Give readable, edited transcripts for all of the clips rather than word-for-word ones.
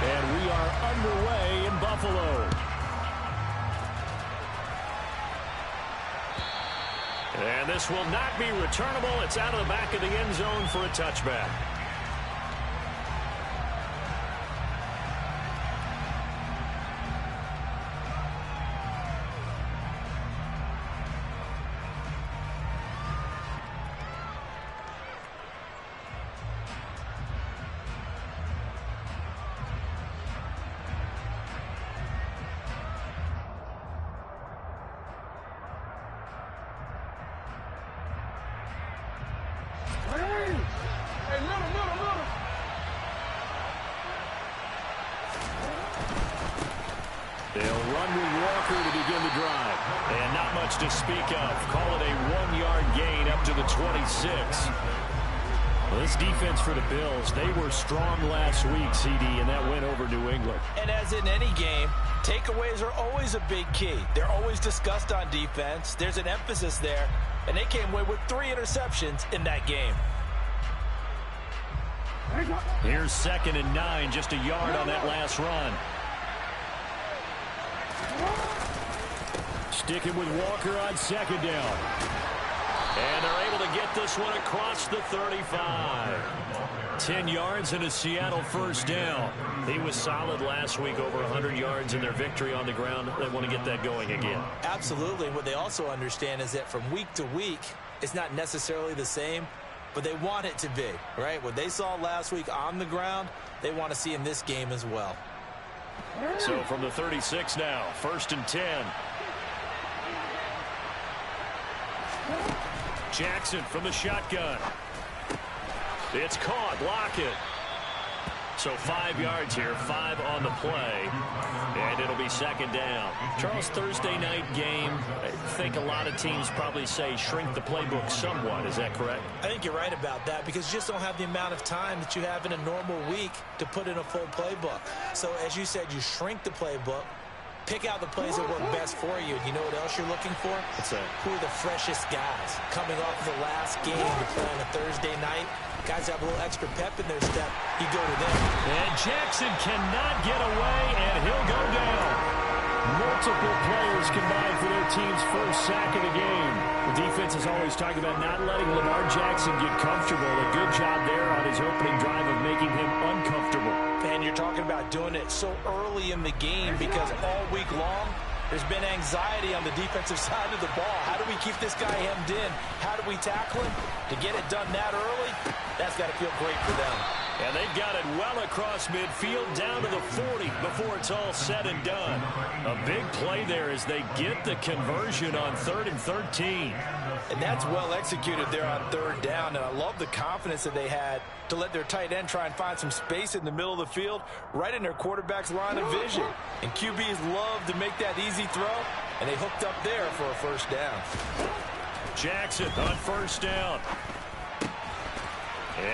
And we are underway in Buffalo. And this will not be returnable. It's out of the back of the end zone for a touchback. They'll run with Walker to begin the drive. And not much to speak of. Call it a 1-yard gain up to the 26. Well, this defense for the Bills, they were strong last week, CD, and that went over New England. And as in any game, takeaways are always a big key. They're always discussed on defense. There's an emphasis there, and they came away with 3 interceptions in that game. Here's 2nd and 9, just a yard on that last run. Sticking with Walker on 2nd down. And they're able to get this one across the 35. 10 yards and a Seattle first down. He was solid last week, over 100 yards in their victory on the ground. They want to get that going again. Absolutely. What they also understand is that from week to week, it's not necessarily the same, but they want it to be, right? What they saw last week on the ground, they want to see in this game as well. So from the 36 now, 1st and 10. Jackson from the shotgun. It's caught. Block it. So 5 yards here, 5 on the play, and it'll be 2nd down. Charles, Thursday night game, I think a lot of teams probably say shrink the playbook somewhat. Is that correct? I think you're right about that because you just don't have the amount of time that you have in a normal week to put in a full playbook. So as you said, you shrink the playbook, pick out the plays that work best for you. You know what else you're looking for? What's that? Who are the freshest guys coming off of the last game to play on a Thursday night? Guys have a little extra pep in their step. You go to them. And Jackson cannot get away, and he'll go down. Multiple players combined for their team's first sack of the game. The defense is always talking about not letting Lamar Jackson get comfortable. A good job there on his opening drive of making him uncomfortable. And you're talking about doing it so early in the game because all week long, there's been anxiety on the defensive side of the ball. How do we keep this guy hemmed in? How do we tackle him? To get it done that early, that's got to feel great for them. And they've got it well across midfield down to the 40 before it's all said and done. A big play there as they get the conversion on 3rd and 13. And that's well executed there on 3rd down. And I love the confidence that they had to let their tight end try and find some space in the middle of the field, right in their quarterback's line of vision. And QBs love to make that easy throw, and they hooked up there for a first down. Jackson on 1st down.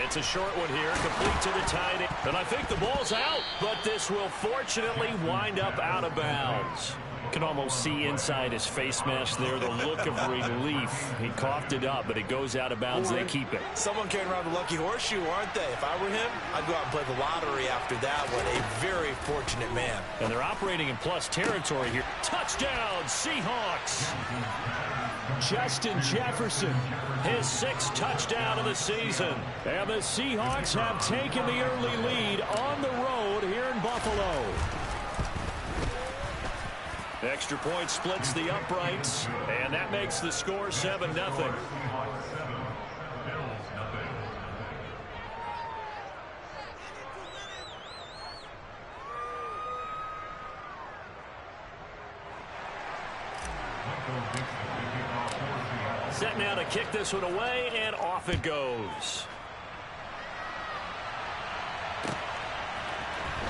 It's a short one here, complete to the tight end. And I think the ball's out, but this will fortunately wind up out of bounds. You can almost see inside his face mask there the look of relief. He coughed it up, but it goes out of bounds. They keep it. Someone carrying around the lucky horseshoe, aren't they? If I were him, I'd go out and play the lottery after that one. A very fortunate man. And they're operating in plus territory here. Touchdown, Seahawks. Justin Jefferson, his 6th touchdown of the season. And the Seahawks have taken the early lead on the road here in Buffalo. Extra point splits the uprights, and that makes the score 7-0. Set now to kick this one away, and off it goes.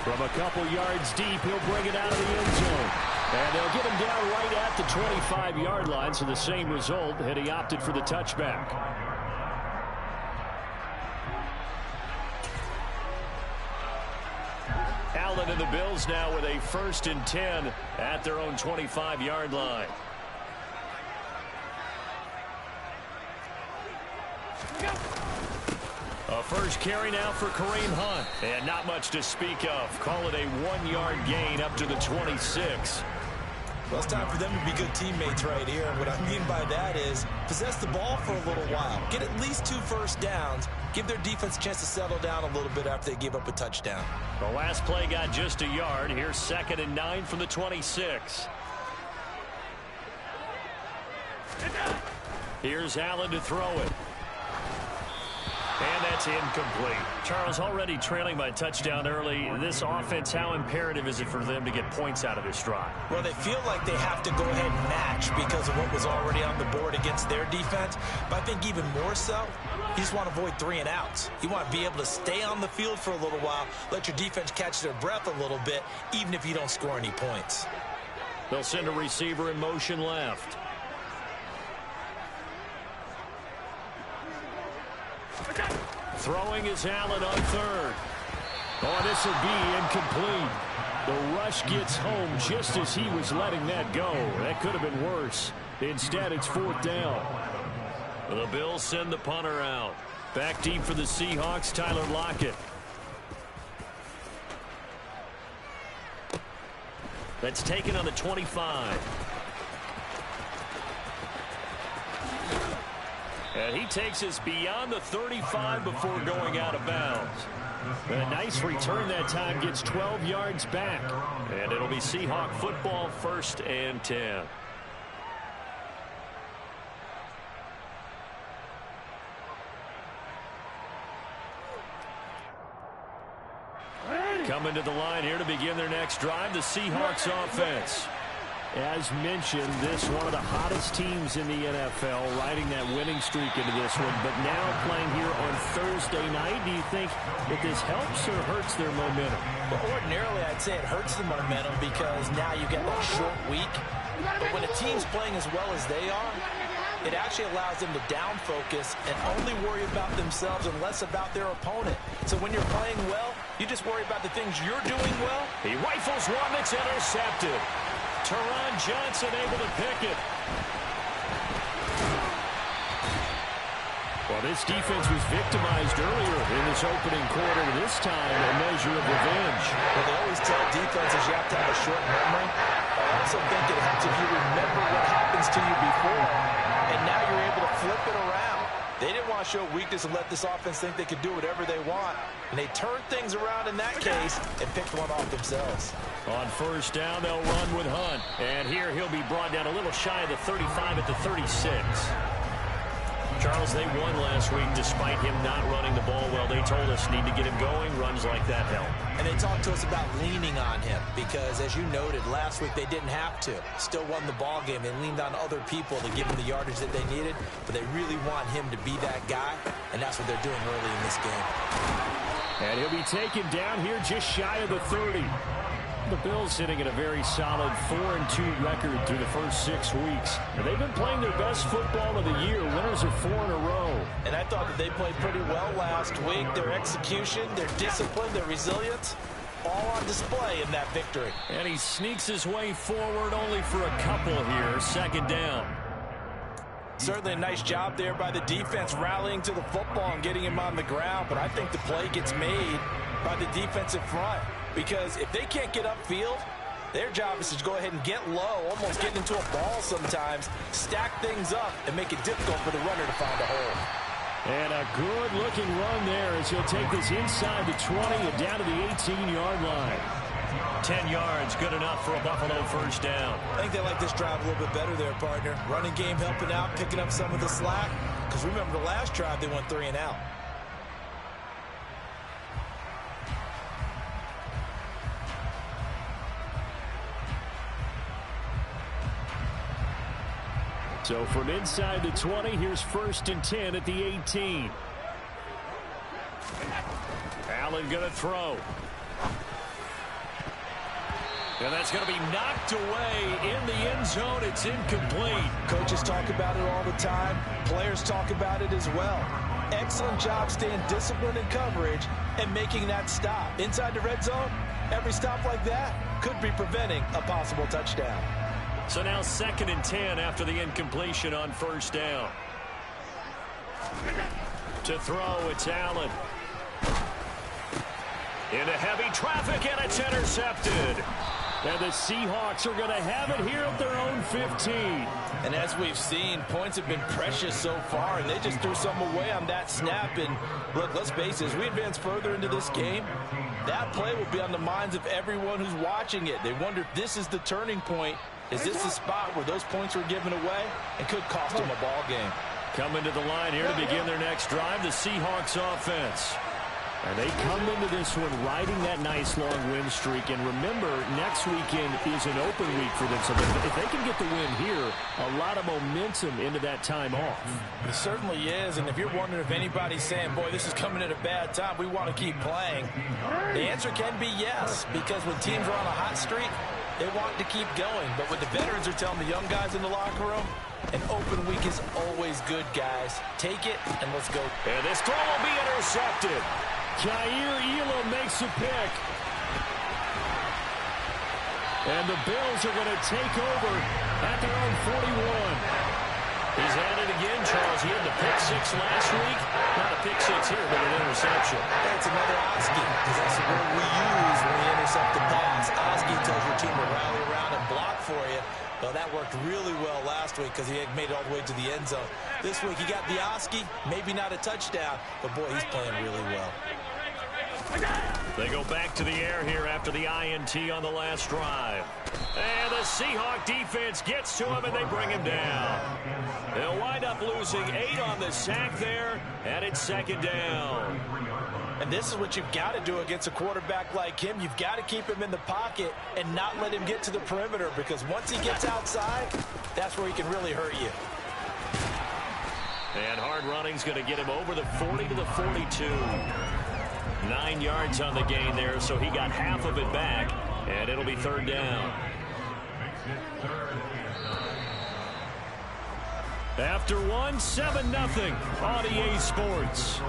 From a couple yards deep, he'll bring it out of the end zone. And they'll get him down right at the 25-yard line, so the same result, had he opted for the touchback. Allen and the Bills now with a 1st and 10 at their own 25-yard line. A first carry now for Kareem Hunt. And not much to speak of. Call it a 1-yard gain up to the 26. Well, it's time for them to be good teammates right here. And what I mean by that is possess the ball for a little while. Get at least 2 first downs. Give their defense a chance to settle down a little bit after they give up a touchdown. The last play got just a yard. Here's 2nd and 9 from the 26. Here's Allen to throw it. And that's incomplete. Charles, already trailing by touchdown early. This offense, how imperative is it for them to get points out of this drive? Well, they feel like they have to go ahead and match because of what was already on the board against their defense. But I think even more so, you just want to avoid 3 and outs. You want to be able to stay on the field for a little while, let your defense catch their breath a little bit, even if you don't score any points. They'll send a receiver in motion left. Throwing is Allen on 3rd. Oh, this will be incomplete. The rush gets home just as he was letting that go. That could have been worse. Instead, it's 4th down. The Bills send the punter out. Back deep for the Seahawks, Tyler Lockett. That's taken on the 25. And he takes us beyond the 35 before going out of bounds. A nice return that time, gets 12 yards back. And it'll be Seahawk football, 1st and 10. Coming to the line here to begin their next drive, the Seahawks offense. As mentioned, this one of the hottest teams in the NFL, riding that winning streak into this one, but now playing here on Thursday night. Do you think that this helps or hurts their momentum? Well, ordinarily, I'd say it hurts the momentum because now you get that short week. But when a team's playing as well as they are, it actually allows them to down focus and only worry about themselves and less about their opponent. So when you're playing well, you just worry about the things you're doing well. He rifles one that's intercepted. Teron Johnson able to pick it. Well, this defense was victimized earlier in this opening quarter. This time, a measure of revenge. Well, they always tell defenses you have to have a short memory. I also think it helps if you remember what happens to you before, and now you're able to flip it around. They didn't want to show weakness and let this offense think they could do whatever they want. And they turned things around in that case and picked one off themselves. On 1st down, they'll run with Hunt. And here he'll be brought down a little shy of the 35 at the 36. Charles, they won last week despite him not running the ball well. They told us need to get him going. Runs like that help. And they talked to us about leaning on him because, as you noted, last week they didn't have to. Still won the ball game. They leaned on other people to give him the yardage that they needed, but they really want him to be that guy, and that's what they're doing early in this game. And he'll be taken down here just shy of the 30. The Bills sitting at a very solid 4-2 record through the first 6 weeks. And they've been playing their best football of the year. Winners of 4 in a row. And I thought that they played pretty well last week. Their execution, their discipline, their resilience, all on display in that victory. And he sneaks his way forward only for a couple here. 2nd down. Certainly a nice job there by the defense rallying to the football and getting him on the ground. But I think the play gets made by the defensive front. Because if they can't get upfield, their job is to go ahead and get low, almost get into a ball sometimes, stack things up, and make it difficult for the runner to find a hole. And a good-looking run there as he'll take this inside the 20 and down to the 18-yard line. 10 yards, good enough for a Buffalo 1st down. I think they like this drive a little bit better there, partner. Running game helping out, picking up some of the slack. Because remember the last drive, they went 3 and out. So from inside the 20, here's 1st and 10 at the 18. Allen going to throw. And that's going to be knocked away in the end zone. It's incomplete. Coaches talk about it all the time. Players talk about it as well. Excellent job staying disciplined in coverage and making that stop. Inside the red zone, every stop like that could be preventing a possible touchdown. So now 2nd and 10 after the incompletion on 1st down. To throw, it's Allen. Into heavy traffic, and it's intercepted. And the Seahawks are going to have it here at their own 15. And as we've seen, points have been precious so far, and they just threw some away on that snap. And look, let's face it, as we advance further into this game, that play will be on the minds of everyone who's watching it. They wonder if this is the turning point. Is this the spot where those points were given away and could cost them a ball game? Coming to the line here to begin their next drive, the Seahawks offense. And they come into this one riding that nice long win streak. And remember, next weekend is an open week for them. So if they can get the win here, a lot of momentum into that time off. It certainly is. And if you're wondering if anybody's saying, boy, this is coming at a bad time, we want to keep playing, the answer can be yes. Because when teams are on a hot streak, they want to keep going. But what the veterans are telling the young guys in the locker room, an open week is always good, guys. Take it, and let's go. And this throw will be intercepted. Jair Elam makes a pick. And the Bills are going to take over at their own 41. He's at it again, Charles. He had the pick six last week. Not a pick six here, but an interception. That's another Oski, because that's the word we use when we intercept the pass. Oski tells your team to rally around and block for you. Well, that worked really well last week because he had made it all the way to the end zone. This week, he got the Oski, maybe not a touchdown, but boy, he's playing really well. They go back to the air here after the INT on the last drive. And the Seahawk defense gets to him, and they bring him down. They'll wind up losing 8 on the sack there, and it's second down. And this is what you've got to do against a quarterback like him. You've got to keep him in the pocket and not let him get to the perimeter, because once he gets outside, that's where he can really hurt you. And hard running's going to get him over the 40 to the 42. 9 yards on the gain there, so he got half of it back, and it'll be third down. After one, 7-0 on EA Sports.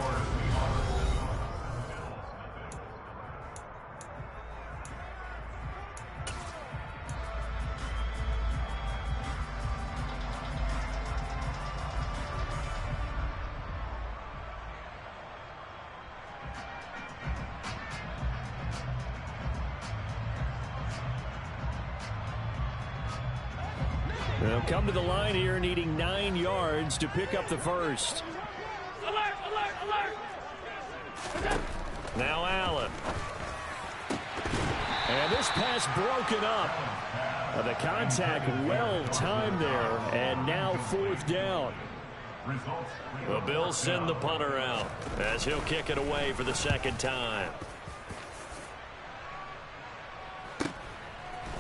They'll come to the line here needing 9 yards to pick up the first. Alert, alert, alert. Now Allen. And this pass broken up. The contact well timed there, and now fourth down. The Bills send the punter out as he'll kick it away for the second time.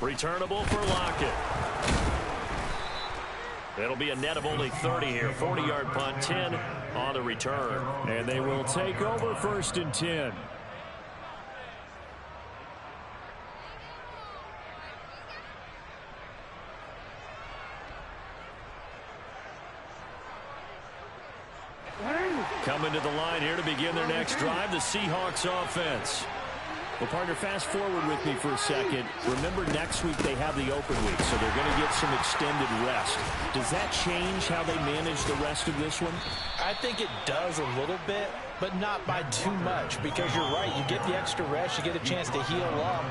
Returnable for Lockett. It'll be a net of only 30 here. 40-yard punt, 10 on the return. And they will take over first and 10. Coming to the line here to begin their next drive, the Seahawks offense. Well, partner, fast forward with me for a second. Remember, next week they have the open week, so they're going to get some extended rest. Does that change how they manage the rest of this one? I think it does a little bit, but not by too much, because you're right. You get the extra rest, you get a chance to heal up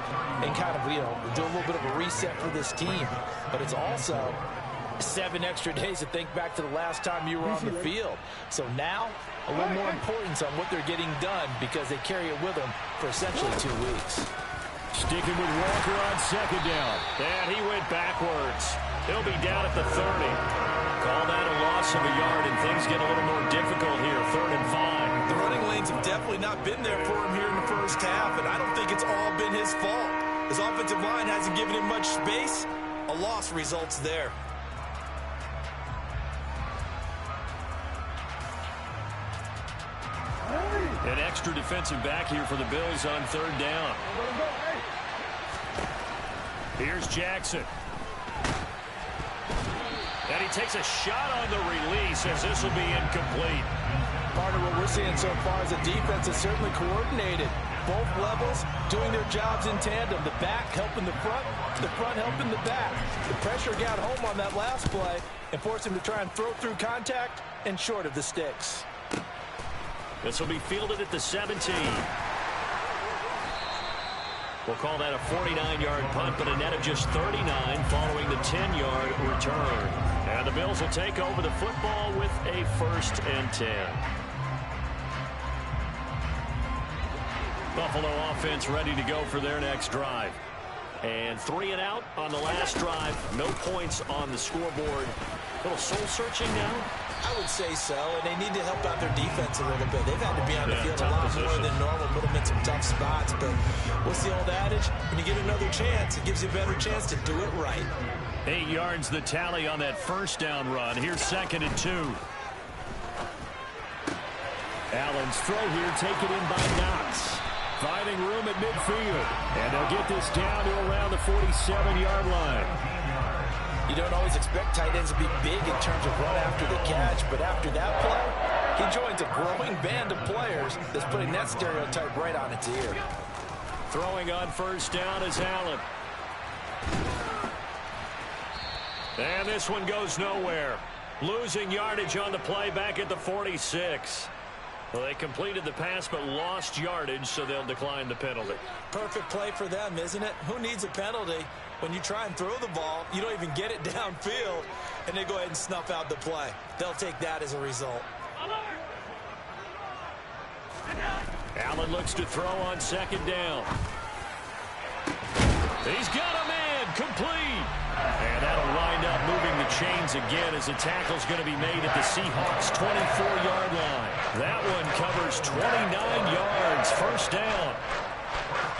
and kind of, do a little bit of a reset for this team. But it's also 7 extra days to think back to the last time you were on the field. So now, a little more importance on what they're getting done, because they carry it with them for essentially 2 weeks. Sticking with Walker on second down. And he went backwards. He'll be down at the 30. Call that a loss of a yard, and things get a little more difficult here. 3rd and 5. The running lanes have definitely not been there for him here in the first half, and I don't think it's all been his fault. His offensive line hasn't given him much space. A loss results there. An extra defensive back here for the Bills on 3rd down. Here's Jackson. And he takes a shot on the release as this will be incomplete. Part of what we're seeing so far is the defense is certainly coordinated. Both levels doing their jobs in tandem. The back helping the front helping the back. The pressure got home on that last play and forced him to try and throw through contact and short of the sticks. This will be fielded at the 17. We'll call that a 49-yard punt, but a net of just 39 following the 10-yard return. And the Bills will take over the football with a 1st and 10. Buffalo offense ready to go for their next drive. And 3 and out on the last drive. No points on the scoreboard. A little soul-searching now? I would say so, and they need to help out their defense a little bit. They've had to be on the field a lot more than normal, put them in some tough spots. But what's the old adage? When you get another chance, it gives you a better chance to do it right. 8 yards the tally on that 1st down run. Here's 2nd and 2. Allen's throw here taken in by Knox. Finding room at midfield. And they'll get this down to around the 47-yard line. You don't always expect tight ends to be big in terms of run after the catch, but after that play, he joins a growing band of players that's putting that stereotype right on its ear. Throwing on 1st down is Allen. And this one goes nowhere. Losing yardage on the play back at the 46. Well, they completed the pass but lost yardage, so they'll decline the penalty. Perfect play for them, isn't it? Who needs a penalty? When you try and throw the ball, you don't even get it downfield, and they go ahead and snuff out the play. They'll take that as a result. Allen looks to throw on 2nd down. He's got a man, complete. And that'll wind up moving the chains again as the tackle's going to be made at the Seahawks' 24-yard line. That one covers 29 yards, 1st down.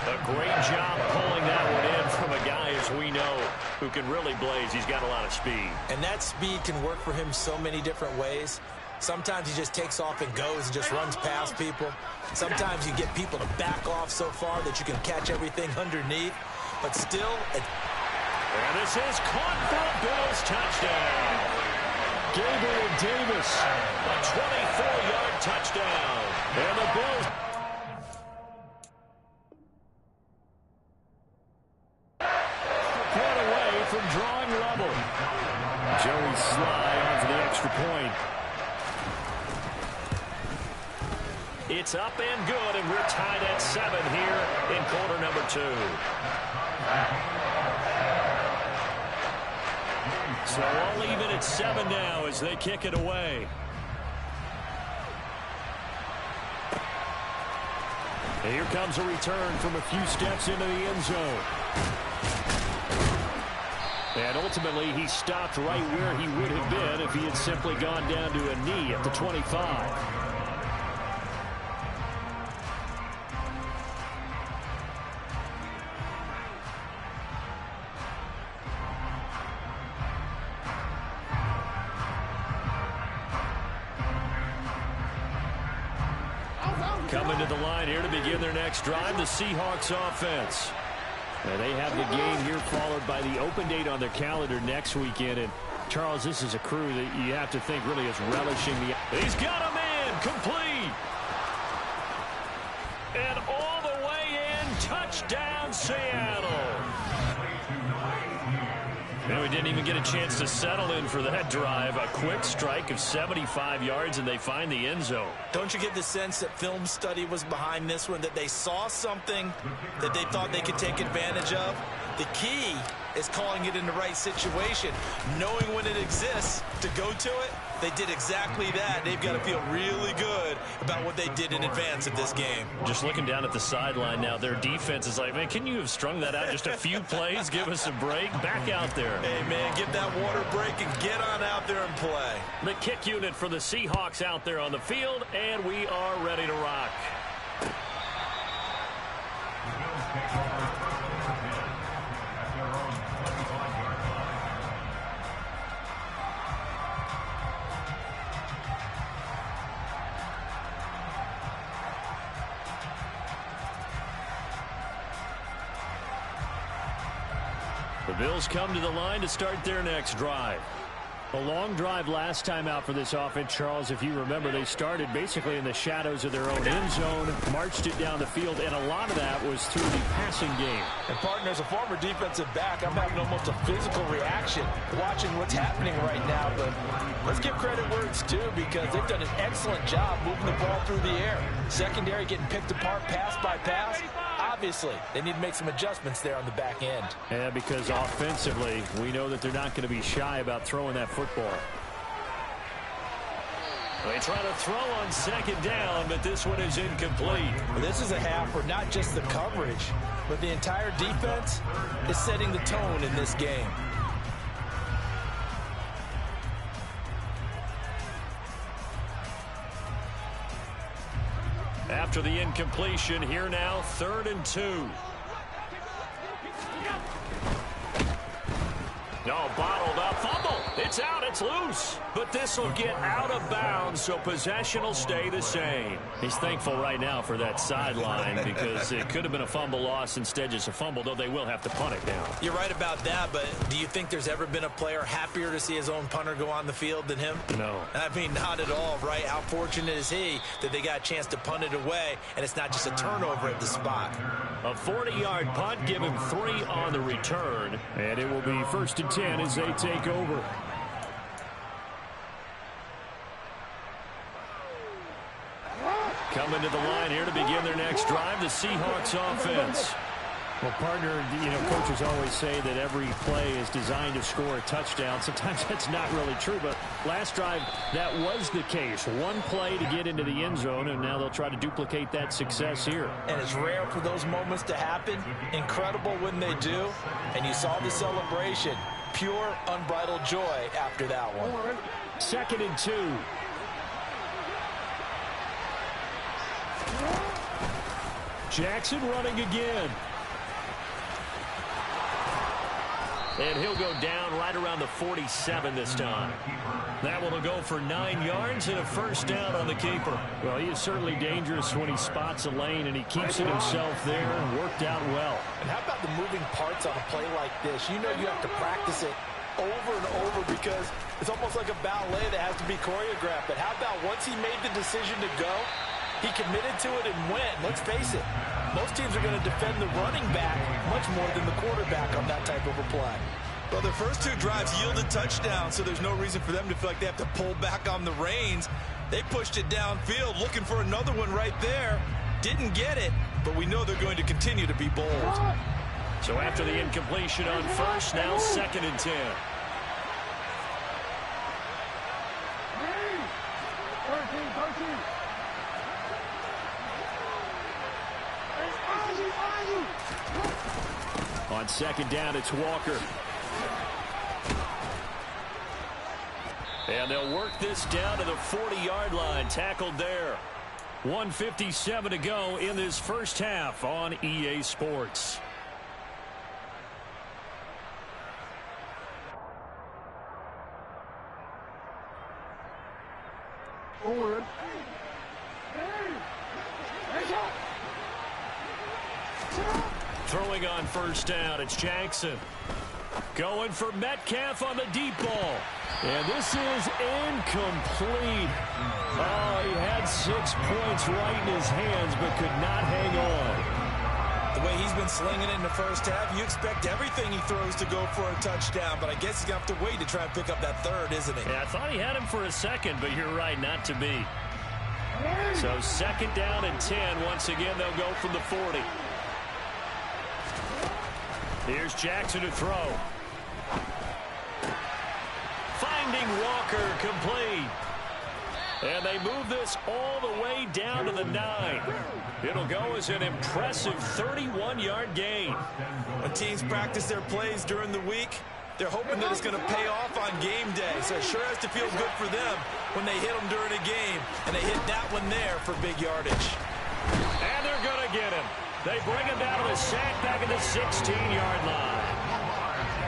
A great job pulling that one in from a guy, as we know, who can really blaze. He's got a lot of speed. And that speed can work for him so many different ways. Sometimes he just takes off and goes and just runs past people. Sometimes you get people to back off so far that you can catch everything underneath. But still, and this is caught for a Bills touchdown. Gabriel Davis, a 24-yard touchdown. And the Bills run away from drawing level. Joey Sly on for the extra point. It's up and good, and we're tied at 7 here in quarter number 2. So all even at 7 now as they kick it away. And here comes a return from a few steps into the end zone. And ultimately, he stopped right where he would have been if he had simply gone down to a knee at the 25. Coming to the line here to begin their next drive, the Seahawks offense. And they have the game here followed by the open date on their calendar next weekend. And, Charles, this is a crew that you have to think really is relishing the... He's got a man, complete. And all the way in, touchdown, Seattle. And we didn't even get a chance to settle in for that drive. A quick strike of 75 yards, and they find the end zone. Don't you get the sense that film study was behind this one, that they saw something that they thought they could take advantage of? The key is calling it in the right situation, knowing when it exists to go to it. They did exactly that. They've got to feel really good about what they did in advance of this game. Just looking down at the sideline now, their defense is like, man, can you have strung that out just a few plays? Give us a break. Back out there. Hey, man, get that water break and get on out there and play. The kick unit for the Seahawks out there on the field, and we are ready to rock. The Bills come to the line to start their next drive. A long drive last time out for this offense, Charles. If you remember, they started basically in the shadows of their own end zone, marched it down the field, and a lot of that was through the passing game. And, partner, as a former defensive back, I'm having almost a physical reaction watching what's happening right now. But let's give credit where it's due, because they've done an excellent job moving the ball through the air. Secondary getting picked apart pass by pass. Obviously, they need to make some adjustments there on the back end. Yeah, because offensively, we know that they're not going to be shy about throwing that football. They try to throw on second down, but this one is incomplete. This is a half where not just the coverage, but the entire defense is setting the tone in this game. After the incompletion, here now, 3rd and 2. No, bottled up, fumble. It's out, it's loose. But this will get out of bounds, so possession will stay the same. He's thankful right now for that sideline because it could have been a fumble loss, instead just a fumble, though they will have to punt it down. You're right about that, but do you think there's ever been a player happier to see his own punter go on the field than him? No. I mean, not at all, right? How fortunate is he that they got a chance to punt it away, and it's not just a turnover at the spot. A 40-yard punt, give him 3 on the return, and it will be 1st and 10 as they take over. Coming to the line here to begin their next drive, the Seahawks offense. Well, partner, coaches always say that every play is designed to score a touchdown. Sometimes that's not really true, but last drive, that was the case. One play to get into the end zone, and now they'll try to duplicate that success here. And it's rare for those moments to happen. Incredible when they do. And you saw the celebration. Pure, unbridled joy after that one. 2nd and 2. Jackson running again. And he'll go down right around the 47 this time. That one will go for 9 yards and a 1st down on the keeper. Well, he is certainly dangerous when he spots a lane, and he keeps it himself there and worked out well. And how about the moving parts on a play like this? You know you have to practice it over and over because it's almost like a ballet that has to be choreographed. But how about once he made the decision to go, he committed to it and went. Let's face it, most teams are going to defend the running back much more than the quarterback on that type of a play. Well, their first 2 drives yielded touchdowns, so there's no reason for them to feel like they have to pull back on the reins. They pushed it downfield, looking for another one right there. Didn't get it, but we know they're going to continue to be bold. So after the incompletion on 1st, now 2nd and 10. On 2nd down, it's Walker. And they'll work this down to the 40-yard line. Tackled there. 1:57 to go in this first half on EA Sports. Forward. Throwing on 1st down, it's Jackson. Going for Metcalf on the deep ball. And this is incomplete. Oh, he had 6 points right in his hands, but could not hang on. The way he's been slinging it in the first half, you expect everything he throws to go for a touchdown, but I guess he's going to have to wait to try and pick up that 3rd, isn't he? Yeah, I thought he had him for a second, but you're right, not to be. So 2nd down and 10. Once again, they'll go from the 40. Here's Jackson to throw. Finding Walker, complete. And they move this all the way down to the 9. It'll go as an impressive 31-yard gain. When teams practice their plays during the week, they're hoping that it's going to pay off on game day. So it sure has to feel good for them when they hit them during a game. And they hit that one there for big yardage. And they're going to get him. They bring him down to the sack back at the 16-yard line.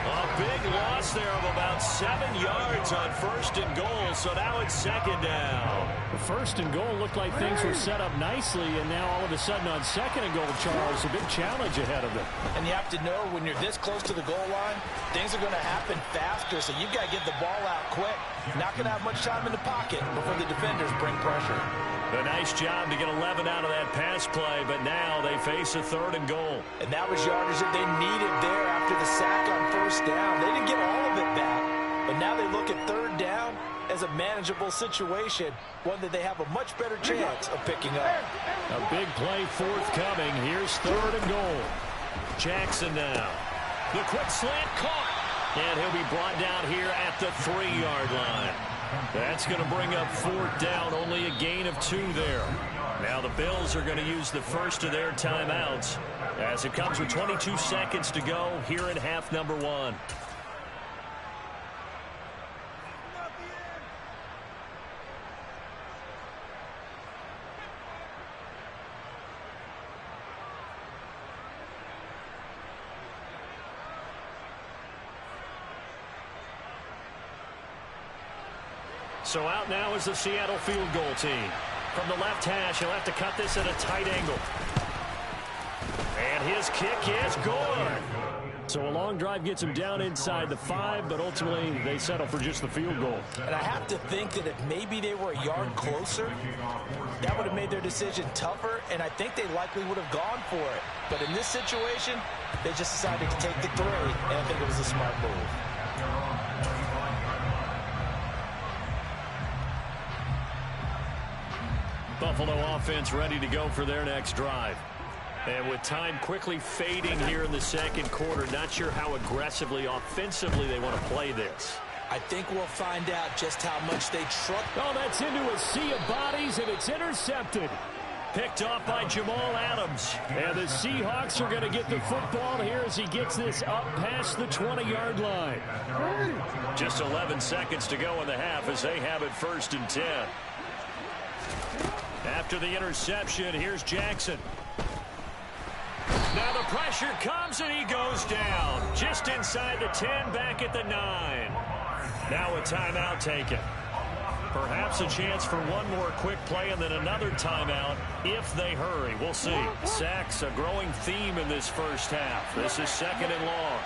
A big loss there of about 7 yards on 1st and goal, so now it's 2nd down. The 1st and goal looked like things were set up nicely, and now all of a sudden on 2nd and goal, Charles, a big challenge ahead of them. And you have to know when you're this close to the goal line, things are going to happen faster, so you've got to get the ball out quick. Not going to have much time in the pocket before the defenders bring pressure. A nice job to get 11 out of that pass play, but now they face a 3rd and goal. And that was yardage that they needed there after the sack on 1st down. They didn't get all of it back, but now they look at 3rd down as a manageable situation, one that they have a much better chance of picking up. A big play forthcoming. Here's 3rd and goal. Jackson now. The quick slant caught. And he'll be brought down here at the 3-yard line. That's going to bring up 4th down, only a gain of 2 there. Now the Bills are going to use the first of their timeouts as it comes with 22 seconds to go here in half number 1. So out now is the Seattle field goal team. From the left hash, he'll have to cut this at a tight angle. And his kick is good. So a long drive gets him down inside the 5, but ultimately they settle for just the field goal. And I have to think that if maybe they were a yard closer, that would have made their decision tougher, and I think they likely would have gone for it. But in this situation, they just decided to take the 3, and I think it was a smart move. Buffalo offense ready to go for their next drive. And with time quickly fading here in the 2nd quarter, not sure how aggressively, offensively they want to play this. I think we'll find out just how much they trust. Oh, that's into a sea of bodies, and it's intercepted. Picked off by Jamal Adams. And the Seahawks are going to get the football here as he gets this up past the 20-yard line. Just 11 seconds to go in the half as they have it 1st and 10. After the interception, here's Jackson. Now the pressure comes and he goes down. Just inside the 10, back at the 9. Now a timeout taken. Perhaps a chance for one more quick play and then another timeout if they hurry. We'll see. Sacks, a growing theme in this first half. This is 2nd and long.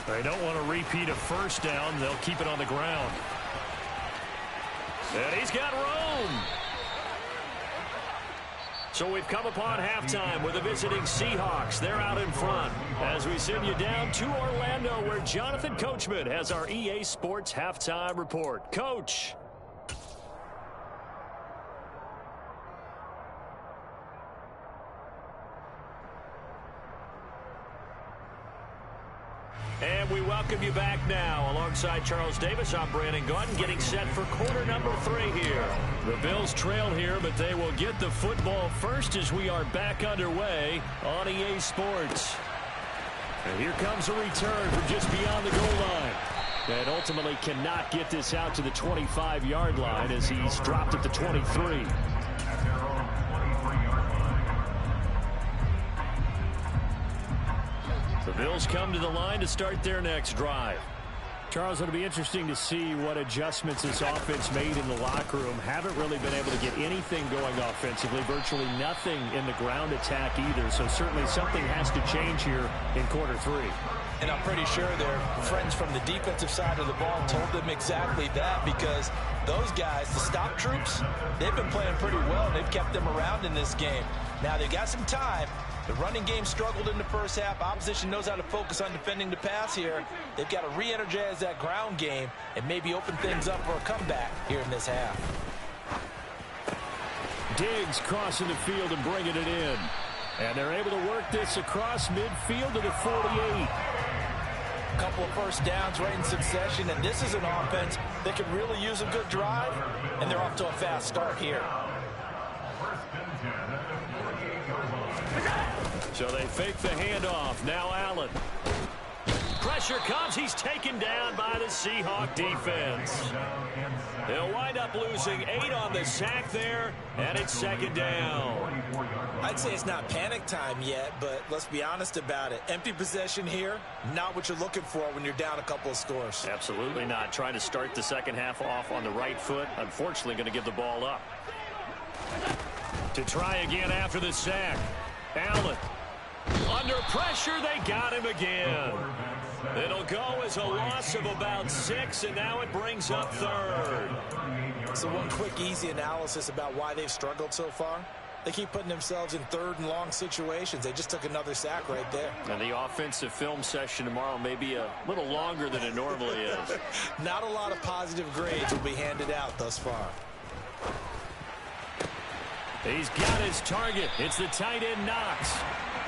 They don't want to repeat a 1st down. They'll keep it on the ground. And he's got room. So we've come upon halftime with the visiting Seahawks. They're out in front as we send you down to Orlando where Jonathan Coachman has our EA Sports halftime report. Coach. And we welcome you back now. Alongside Charles Davis, I'm Brandon Gautin, getting set for quarter number 3 here. The Bills trail here, but they will get the football first as we are back underway on EA Sports. And here comes a return from just beyond the goal line. And ultimately cannot get this out to the 25-yard line as he's dropped at the 23. The Bills come to the line to start their next drive. Charles, it'll be interesting to see what adjustments this offense made in the locker room. Haven't really been able to get anything going offensively. Virtually nothing in the ground attack either. So certainly something has to change here in quarter 3. And I'm pretty sure their friends from the defensive side of the ball told them exactly that, because those guys, the stop troops, they've been playing pretty well, and they've kept them around in this game. Now, they've got some time. The running game struggled in the first half. Opposition knows how to focus on defending the pass here. They've got to re-energize that ground game and maybe open things up for a comeback here in this half. Diggs crossing the field and bringing it in. And they're able to work this across midfield to the 48. A couple of first downs right in succession, and this is an offense that could really use a good drive, and they're off to a fast start here. So they fake the handoff. Now Allen. pressure comes. He's taken down by the Seahawk defense. They'll wind up losing 8 on the sack there, and it's second down. I'd say it's not panic time yet, but let's be honest about it. Empty possession here, not what you're looking for when you're down a couple of scores. Absolutely not. Trying to start the second half off on the right foot. Unfortunately, going to give the ball up. To try again after the sack. Allen. Under pressure, they got him again. It'll go as a loss of about 6, and now it brings up third. So one quick, easy analysis about why they've struggled so far. They keep putting themselves in third and long situations. They just took another sack right there. And the offensive film session tomorrow may be a little longer than it normally is. Not a lot of positive grades will be handed out thus far. He's got his target. It's the tight end Knox.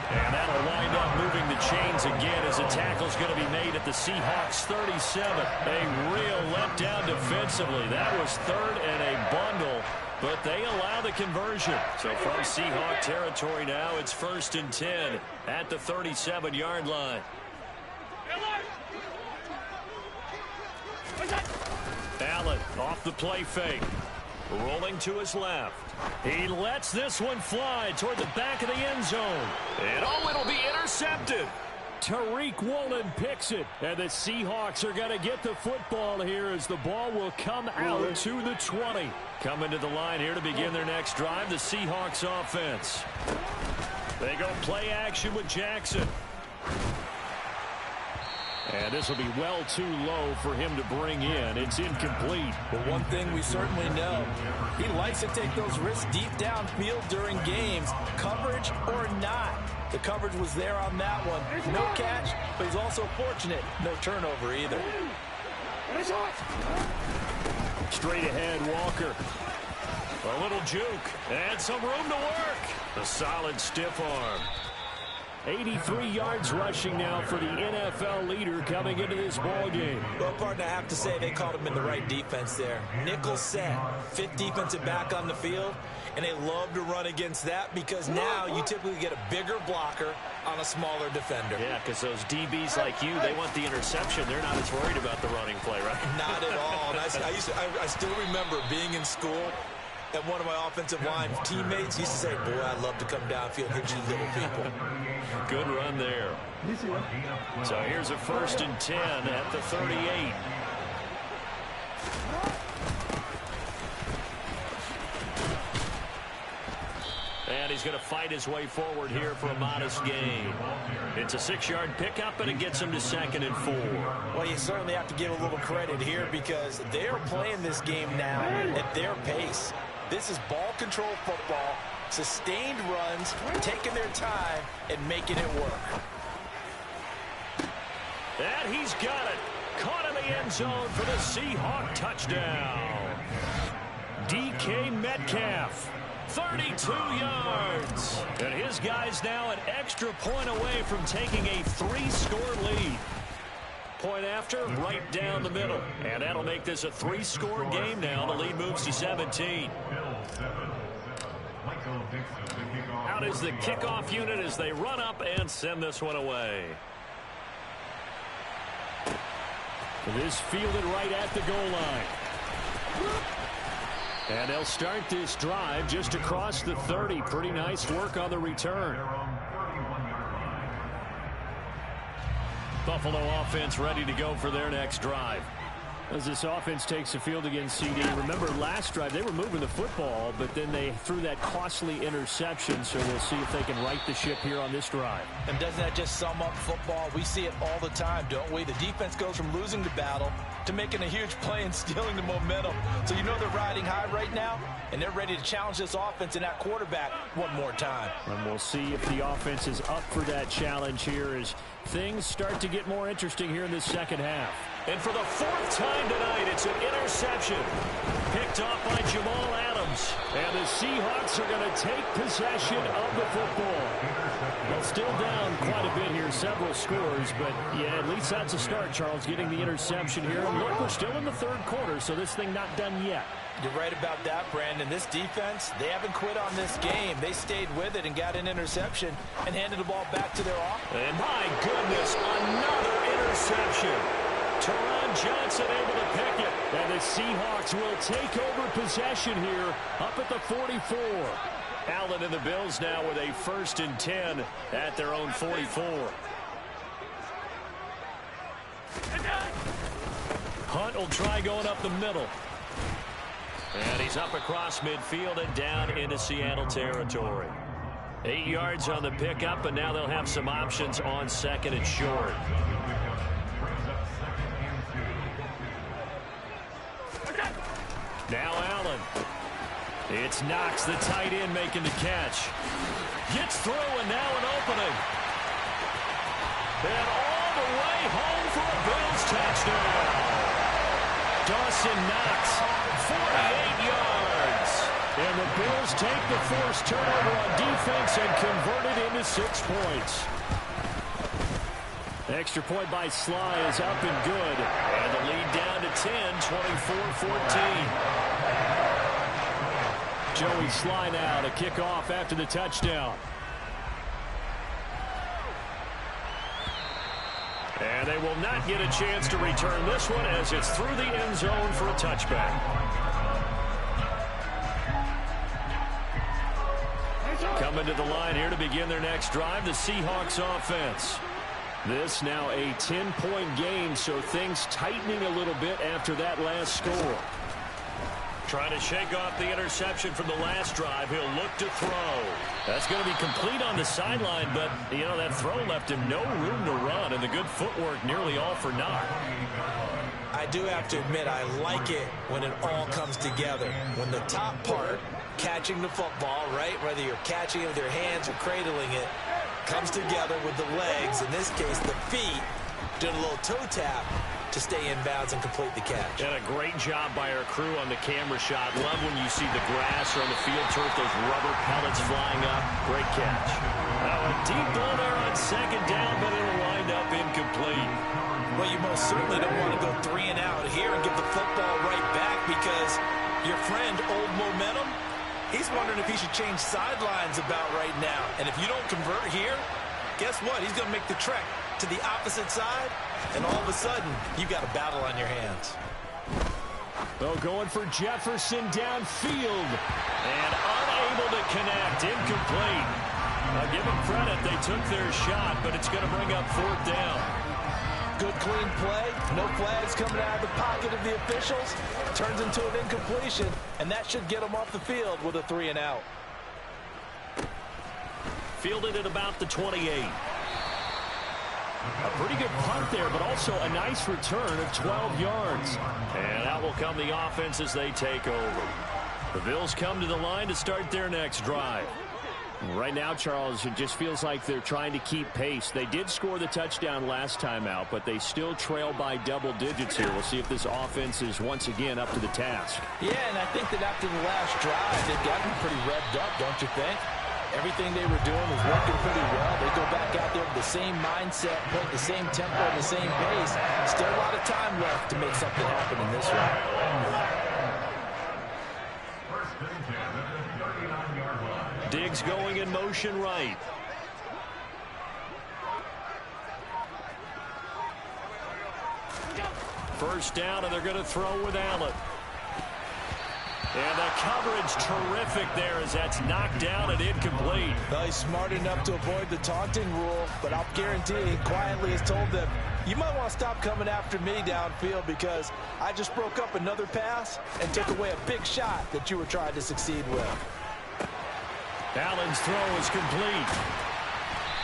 And that'll wind up moving the chains again as a tackle's going to be made at the Seahawks 37. A real letdown defensively. That was third and a bundle, but they allow the conversion. So from Seahawk territory now, it's 1st and 10 at the 37-yard line. Allen off the play fake. Rolling to his left. He lets this one fly toward the back of the end zone. And it'll be intercepted. Tariq Woolen picks it, and the Seahawks are going to get the football here as the ball will come out to the 20. Coming to the line here to begin their next drive, the Seahawks offense. They go play action with Jackson. And this will be well too low for him to bring in. It's incomplete. But one thing we certainly know, he likes to take those risks deep downfield during games, coverage or not. The coverage was there on that one. No catch, but he's also fortunate. No turnover either. Straight ahead, Walker. A little juke and some room to work. A solid stiff arm. 83 yards rushing now for the NFL leader coming into this ball game. Well, partner, I have to say they called him in the right defense there. Nickel set, 5th defensive back on the field, and they love to run against that because now you typically get a bigger blocker on a smaller defender. Yeah, because those DBs like you, they want the interception. They're not as worried about the running play, right? Not at all. And I still remember being in school, and one of my offensive line teammates used to say, boy, I'd love to come downfield and hit you little people. Good run there. So here's a 1st and 10 at the 38. And he's going to fight his way forward here for a modest gain. It's a 6-yard pickup, and it gets him to 2nd and 4. Well, you certainly have to give a little credit here because they're playing this game now at their pace. This is ball control football, sustained runs, taking their time, and making it work. And he's got it. Caught in the end zone for the Seahawk touchdown. DK Metcalf, 32 yards. And his guy's now an extra point away from taking a 3-score lead. Point after, right down the middle. And that'll make this a 3-score game now. The lead moves to 17. Out is the kickoff unit as they run up and send this one away. This fielded right at the goal line. And they'll start this drive just across the 30. Pretty nice work on the return. Buffalo offense ready to go for their next drive. As this offense takes the field against CD, remember last drive they were moving the football, but then they threw that costly interception, so we'll see if they can right the ship here on this drive. And doesn't that just sum up football? We see it all the time, don't we? The defense goes from losing the battle to making a huge play and stealing the momentum. So you know they're riding high right now, and they're ready to challenge this offense and that quarterback one more time. And we'll see if the offense is up for that challenge here as things start to get more interesting here in the second half. And for the 4th time tonight, it's an interception. Picked off by Jamal Adams. And the Seahawks are going to take possession of the football. Well, still down quite a bit here, several scores, but yeah, at least that's a start, Charles, getting the interception here. And look, we're still in the 3rd quarter, so this thing not done yet. You're right about that, Brandon. This defense, they haven't quit on this game. They stayed with it and got an interception and handed the ball back to their offense. And my goodness, another interception. Johnson able to pick it. And the Seahawks will take over possession here up at the 44. Allen and the Bills now with a 1st and 10 at their own 44. Hunt will try going up the middle. And he's up across midfield and down into Seattle territory. 8 yards on the pickup, and now they'll have some options on 2nd and short. Now Allen. It's Knox, the tight end, making the catch. Gets through, and now an opening. And all the way home for a Bills touchdown. Dawson Knox, 48 yards. And the Bills take the forced turnover on defense and convert it into 6 points. Extra point by Sly is up and good. And the lead down to 10, 24-14. Joey Sly now to kick off after the touchdown. And they will not get a chance to return this one as it's through the end zone for a touchback. Coming to the line here to begin their next drive, the Seahawks offense. This now a 10-point game, so things tightening a little bit after that last score. Trying to shake off the interception from the last drive. He'll look to throw. That's going to be complete on the sideline, but, you know, that throw left him no room to run, and the good footwork nearly all for naught. I do have to admit, I like it when it all comes together. When the top part, catching the football, right, whether you're catching it with your hands or cradling it, comes together with the legs, in this case the feet, doing a little toe tap to stay in bounds and complete the catch. And a great job by our crew on the camera shot. Love when you see the grass or on the field turf, those rubber pellets flying up. Great catch. Now a deep ball there on 2nd down, but it'll wind up incomplete. Well, you most certainly don't want to go 3 and out here and get the football right back, because your friend, Old Momentum, he's wondering if he should change sidelines about right now. And if you don't convert here, guess what? He's going to make the trek to the opposite side, and all of a sudden, you've got a battle on your hands. Oh, going for Jefferson downfield. And unable to connect. Incomplete. I'll give them credit. They took their shot, but it's going to bring up 4th down. Good, clean play. No flags coming out of the pocket of the officials. Turns into an incompletion, and that should get them off the field with a 3 and out. Fielded at about the 28. A pretty good punt there, but also a nice return of 12 yards. And out will come the offense as they take over. The Bills come to the line to start their next drive. Right now, Charles, it just feels like they're trying to keep pace. They did score the touchdown last time out, but they still trail by double digits here. We'll see if this offense is once again up to the task. Yeah, and I think that after the last drive, they've gotten pretty revved up, don't you think? Everything they were doing was working pretty well. They go back out there with the same mindset, put the same tempo and the same pace. Still a lot of time left to make something happen in this one. Diggs going in motion right. First down, and they're going to throw with Allen. And the coverage terrific there as that's knocked down and incomplete. Well, he's smart enough to avoid the taunting rule, but I'll guarantee he quietly has told them, you might want to stop coming after me downfield, because I just broke up another pass and took away a big shot that you were trying to succeed with. Allen's throw is complete.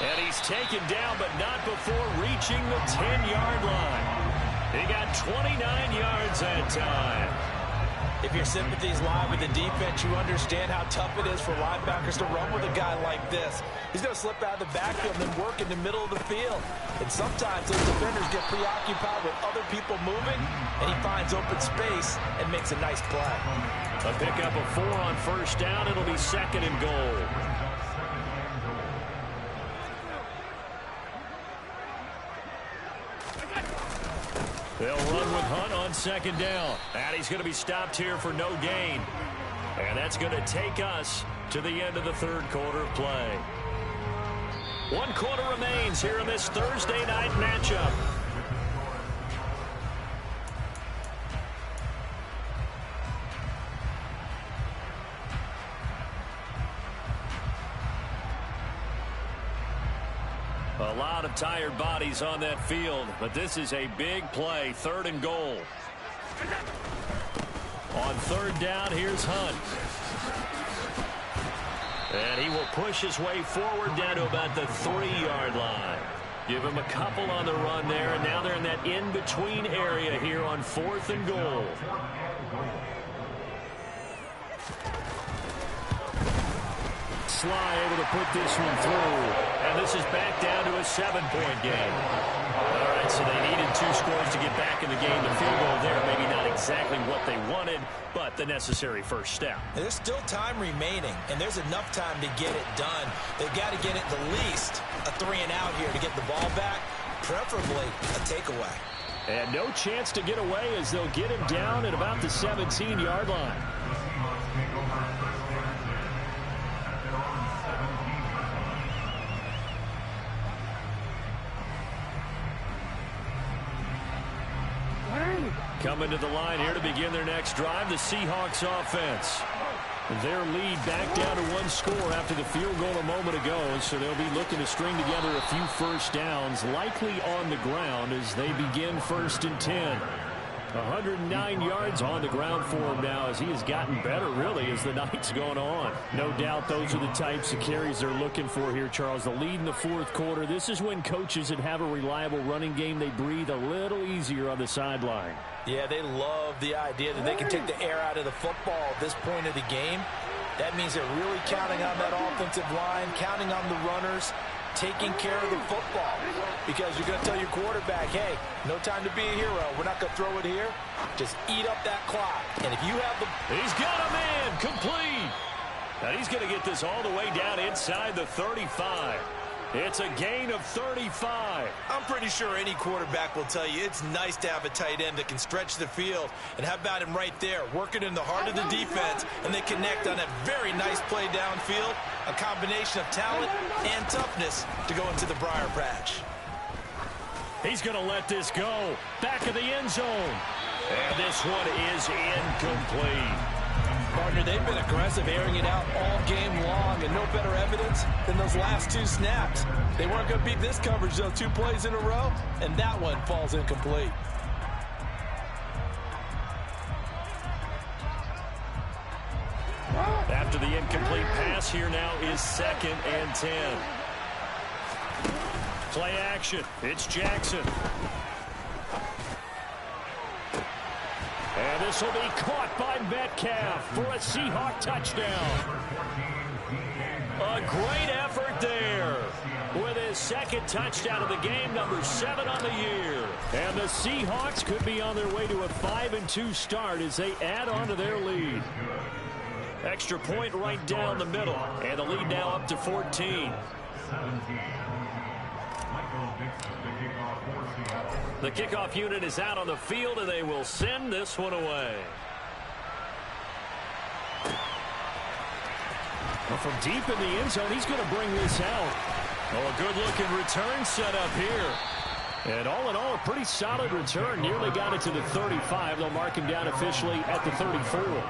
And he's taken down, but not before reaching the 10-yard line. He got 29 yards that time. If your sympathies lie with the defense, you understand how tough it is for linebackers to run with a guy like this. He's going to slip out of the backfield and then work in the middle of the field. And sometimes those defenders get preoccupied with other people moving, and he finds open space and makes a nice play. A pickup of 4 on first down. It'll be 2nd and goal. They'll run with Hunt on 2nd down. And he's going to be stopped here for no gain. And that's going to take us to the end of the 3rd quarter of play. 1 quarter remains here in this Thursday night matchup. lot of tired bodies on that field, but this is a big play, 3rd and goal. On 3rd down, here's Hunt. And he will push his way forward down to about the 3-yard line. Give him a couple on the run there, and now they're in that in-between area here on 4th and goal. Sly able to put this one through. And this is back down to a 7-point game. All right, so they needed 2 scores to get back in the game. The field goal there, maybe not exactly what they wanted, but the necessary first step. And there's still time remaining, and there's enough time to get it done. They've got to get it the least a 3-and-out here to get the ball back, preferably a takeaway. And no chance to get away as they'll get him down at about the 17-yard line. Coming to the line here to begin their next drive, the Seahawks offense. Their lead back down to 1 score after the field goal a moment ago, so they'll be looking to string together a few first downs, likely on the ground as they begin 1st and 10. 109 yards on the ground for him now as he has gotten better, really, as the night's gone on. No doubt those are the types of carries they're looking for here, Charles. The lead in the 4th quarter. This is when coaches that have a reliable running game, they breathe a little easier on the sideline. Yeah, they love the idea that they can take the air out of the football at this point of the game. That means they're really counting on that offensive line, counting on the runners, taking care of the football. Because you're going to tell your quarterback, hey, no time to be a hero. We're not going to throw it here. Just eat up that clock. And if you have the... He's got a man complete. And he's going to get this all the way down inside the 35. It's a gain of 35. I'm pretty sure any quarterback will tell you it's nice to have a tight end that can stretch the field. And how about him right there, working in the heart of the defense, and they connect on a very nice play downfield, a combination of talent and toughness to go into the briar patch. He's going to let this go. Back of the end zone. And this one is incomplete. Partner, they've been aggressive, airing it out all game long, and no better evidence than those last 2 snaps. They weren't going to beat this coverage, though, 2 plays in a row, and that one falls incomplete. After the incomplete pass, here now is 2nd and 10. Play action. It's Jackson. And this will be caught by Metcalf for a Seahawk touchdown. A great effort there with his 2nd touchdown of the game, number 7 on the year. And the Seahawks could be on their way to a 5-2 start as they add on to their lead. Extra point right down the middle, and the lead now up to 14. The kickoff unit is out on the field, and they will send this one away. Well, from deep in the end zone, he's going to bring this out. Oh, a good-looking return set up here. And all in all, a pretty solid return. Nearly got it to the 35. They'll mark him down officially at the 34.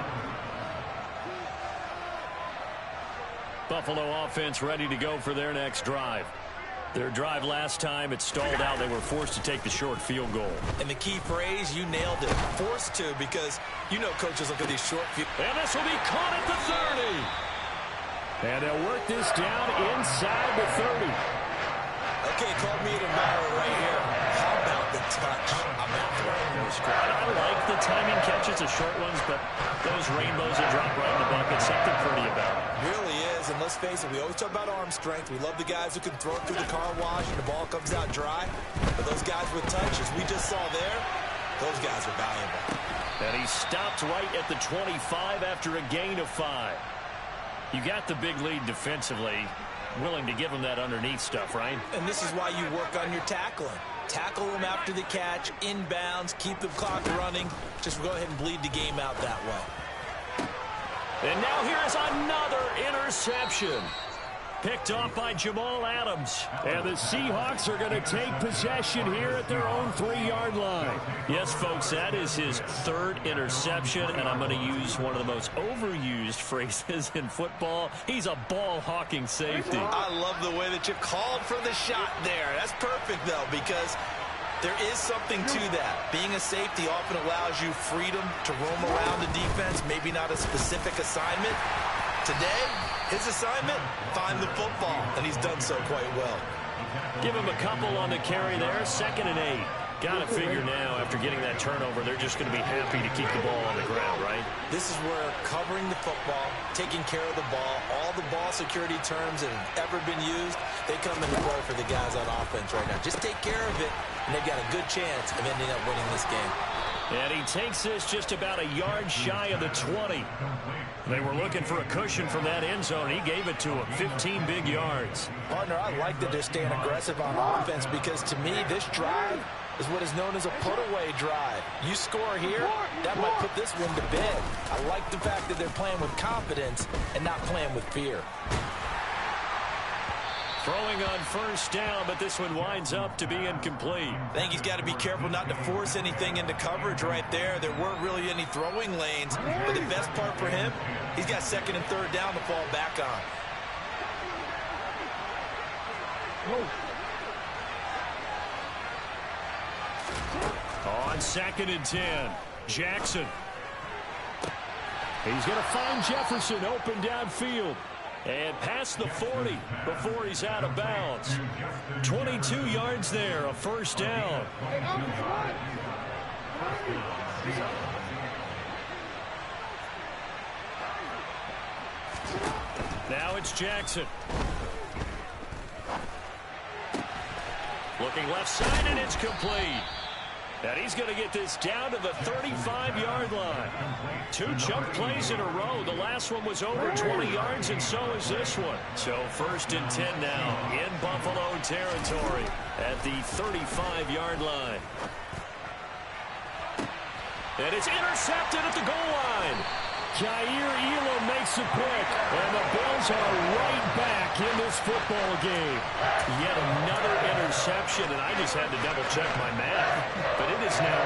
Buffalo offense ready to go for their next drive. Their drive last time, it stalled out. They were forced to take the short field goal. And the key phrase, you nailed it. Forced to, because you know coaches look at these short field. And this will be caught at the 30. And they'll work this down inside the 30. Okay, call me an admirer right here. How about the touch? I'm after it. I like the timing catches, the short ones, but those rainbows that drop right in the bucket, something pretty about it. Really is, and let's face it, we always talk about arm strength. We love the guys who can throw it through the car wash and the ball comes out dry. But those guys with touch, as we just saw there, those guys are valuable. And he stopped right at the 25 after a gain of 5. You got the big lead defensively. Willing to give him that underneath stuff, right? And this is why you work on your tackling. Tackle them after the catch, inbounds, keep the clock running. Just go ahead and bleed the game out that way. And now here is another interception. Picked off by Jamal Adams. And the Seahawks are going to take possession here at their own 3-yard line. Yes, folks, that is his 3rd interception, and I'm going to use one of the most overused phrases in football. He's a ball-hawking safety. I love the way that you called for the shot there. That's perfect, though, because there is something to that. Being a safety often allows you freedom to roam around the defense, maybe not a specific assignment. Today, his assignment, find the football, and he's done so quite well. Give him a couple on the carry there, 2nd and 8. Got to figure now, after getting that turnover, they're just going to be happy to keep the ball on the ground, right? This is where covering the football, taking care of the ball, all the ball security terms that have ever been used, they come into play for the guys on offense right now. Just take care of it, and they've got a good chance of ending up winning this game. And he takes this just about a yard shy of the 20. They were looking for a cushion from that end zone. He gave it to him, 15 big yards. Partner, I like that they're staying aggressive on offense because, to me, this drive is what is known as a put-away drive. You score here, that might put this one to bed. I like the fact that they're playing with confidence and not playing with fear. Throwing on 1st down, but this one winds up to be incomplete. I think he's got to be careful not to force anything into coverage right there. There weren't really any throwing lanes, but the best part for him, he's got 2nd and 3rd down to fall back on. On 2nd and 10, Jackson. He's going to find Jefferson open downfield. And past the 40 before he's out of bounds. 22 yards there, a 1st down. Now it's Jackson. Looking left side, and it's complete. And he's going to get this down to the 35-yard line. 2 chunk plays in a row. The last one was over 20 yards, and so is this one. So 1st and 10 now in Buffalo territory at the 35-yard line. And it's intercepted at the goal line. Jair Elam makes a pick, and the Bills are right back in this football game. Yet another interception, and I just had to double-check my math. But it is now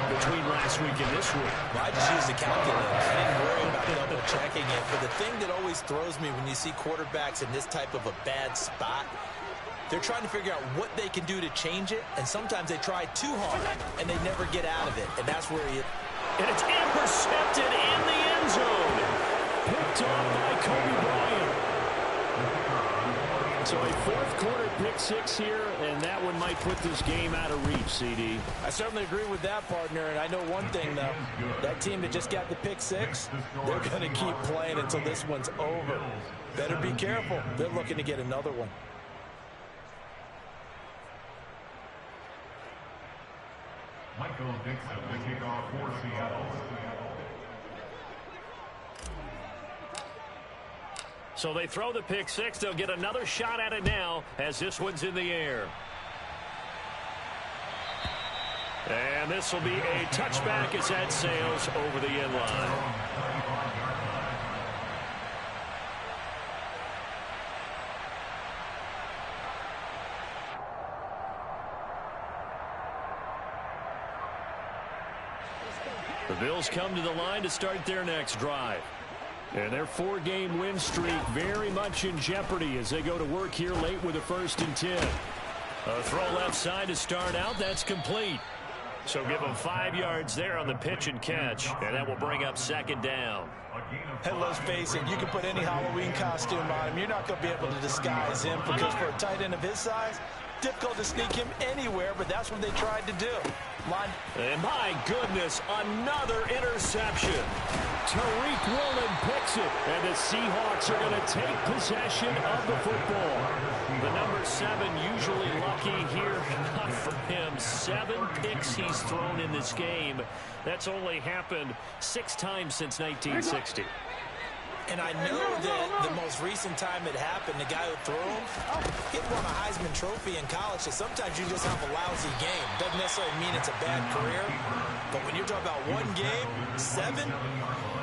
8 between last week and this week. Well, I just used the calculator. I didn't worry about double-checking it. But the thing that always throws me when you see quarterbacks in this type of a bad spot, they're trying to figure out what they can do to change it, and sometimes they try too hard, and they never get out of it. And that's where you... And it's intercepted in the end zone. Picked off by Kobe Bryant. So a 4th quarter pick 6 here, and that one might put this game out of reach, CD. I certainly agree with that, partner. And I know one thing, though. That team that just got the pick 6, they're going to keep playing until this one's over. Better be careful. They're looking to get another one. Michael Dixon, the kickoff for Seattle. So they throw the pick 6. They'll get another shot at it now as this one's in the air. And this will be a touchback as that sails over the end line. The Bills come to the line to start their next drive. And their 4-game win streak very much in jeopardy as they go to work here late with a 1st and 10. A throw left side to start out. That's complete. So give them 5 yards there on the pitch and catch. And that will bring up 2nd down. And let's face it, you can put any Halloween costume on him. You're not going to be able to disguise him because for a tight end of his size, difficult to sneak him anywhere, but that's what they tried to do. And my goodness, another interception. Tariq Woolen picks it, and the Seahawks are going to take possession of the football. The number 7 usually lucky here, not for him. 7 picks he's thrown in this game. That's only happened 6 times since 1960. And I know that the most recent time it happened, the guy who threw him, he won a Heisman Trophy in college, so sometimes you just have a lousy game. Doesn't necessarily mean it's a bad career, but when you're talking about one game, 7,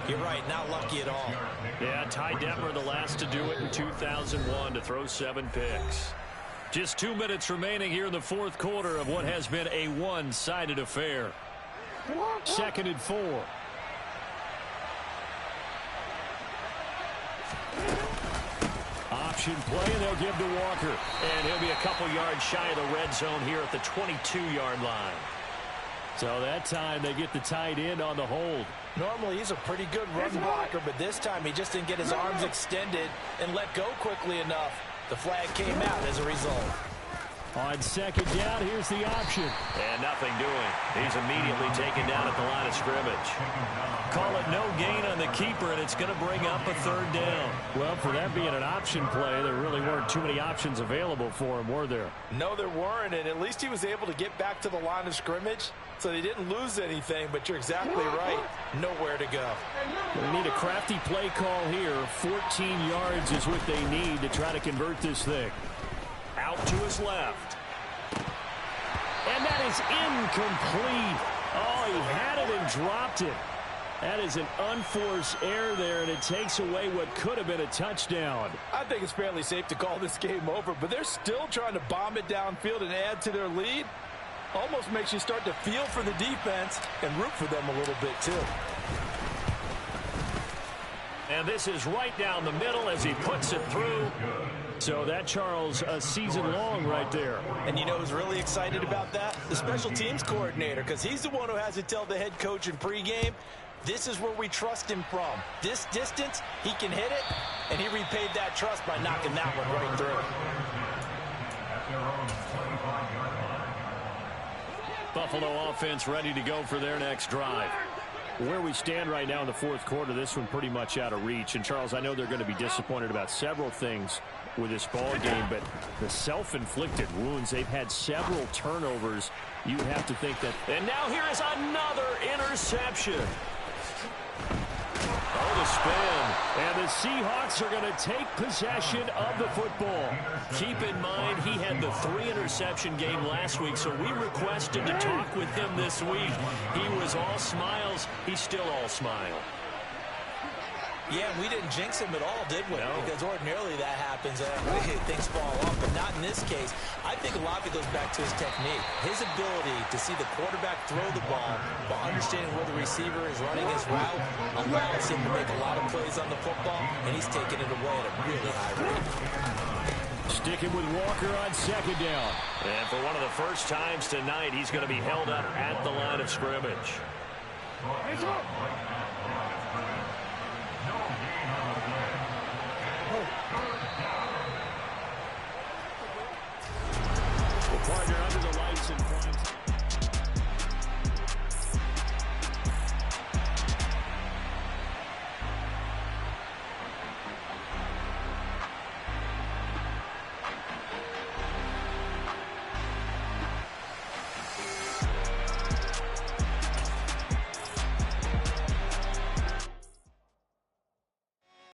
you're right, not lucky at all. Yeah, Ty Detmer, the last to do it in 2001, to throw 7 picks. Just 2 minutes remaining here in the fourth quarter of what has been a one-sided affair. 2nd and 4. Option play, and they'll give to Walker. And he'll be a couple yards shy of the red zone here at the 22-yard line. So that time they get the tight end on the hold. Normally he's a pretty good run blocker, but this time he just didn't get his arms extended and let go quickly enough. The flag came out as a result. On 2nd down, here's the option. And nothing doing. He's immediately taken down at the line of scrimmage. Call it no gain on the keeper, and it's going to bring up a 3rd down. Well, for that being an option play, there really weren't too many options available for him, were there? No, there weren't, and at least he was able to get back to the line of scrimmage, so they didn't lose anything, but you're exactly right. Nowhere to go. They need a crafty play call here. 14 yards is what they need to try to convert this thing. Out to his left. And that is incomplete. Oh, he had it and dropped it. That is an unforced error there, and it takes away what could have been a touchdown. I think it's fairly safe to call this game over, but they're still trying to bomb it downfield and add to their lead. Almost makes you start to feel for the defense and root for them a little bit, too. And this is right down the middle as he puts it through. So that, Charles, a season long right there. And you know who's really excited about that? The special teams coordinator, because he's the one who has to tell the head coach in pregame, this is where we trust him from. This distance, he can hit it, and he repaid that trust by knocking that one right through. Buffalo offense ready to go for their next drive. Where we stand right now in the fourth quarter, this one pretty much out of reach. And, Charles, I know they're going to be disappointed about several things with this ball game, but the self-inflicted wounds, they've had several turnovers. You have to think that. And now here is another interception. Oh, the spin. And the Seahawks are going to take possession of the football. Keep in mind, he had the 3-interception game last week, so we requested to talk with him this week. He was all smiles. He's still all smile. Yeah, we didn't jinx him at all, did we? No. Because ordinarily that happens. Things fall off, but not in this case. I think a lot of it goes back to his technique. His ability to see the quarterback throw the ball while understanding where the receiver is running his route allows him to make a lot of plays on the football, and he's taking it away at a really high rate. Sticking with Walker on 2nd down. And for one of the first times tonight, he's going to be held up at the line of scrimmage.